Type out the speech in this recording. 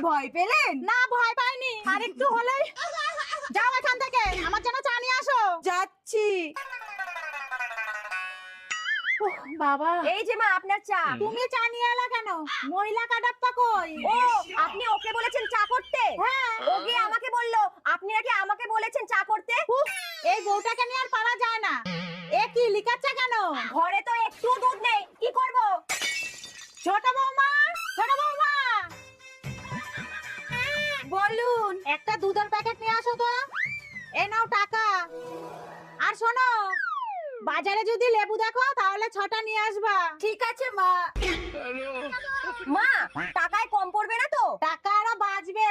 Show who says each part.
Speaker 1: ভয় পেলেন?
Speaker 2: না ভয় পাইনি, আর একটু হলেই। যাও এখান থেকে, আমার জন্য চা নিয়ে আসো।
Speaker 1: যাচ্ছি।
Speaker 2: উহ, বাবা,
Speaker 3: এই যে মা আপনার চা।
Speaker 2: তুমি চা নিয়ে এলা কেন? মহিলা কাডাপ্পা কই?
Speaker 3: ও আপনি ওকে বলেছেন চা করতে?
Speaker 2: হ্যাঁ।
Speaker 3: ও গিয়ে আমাকে বললো আপনি নাকি আমাকে বলেছেন চা করতে।
Speaker 2: উহ, এই বউটাকে নিয়ে আর পারা যায় না। এ কি লিখাচ্ছে কেন?
Speaker 3: ঘরে তো একটু দুধ নেই, কি করব?
Speaker 2: ছোট বৌমা, ছোট বৌমা,
Speaker 1: বলুন।
Speaker 2: একটা দুধের প্যাকেট নিয়ে আসো তো। এই নাও টাকা। আর শোনো, বাজারে যদি লেবু দেখো তাহলে 6টা নিয়ে আসবা।
Speaker 1: ঠিক আছে মা।
Speaker 3: মা টাকায় কম পড়বে না তো?
Speaker 2: টাকা আরো বাঁচবে।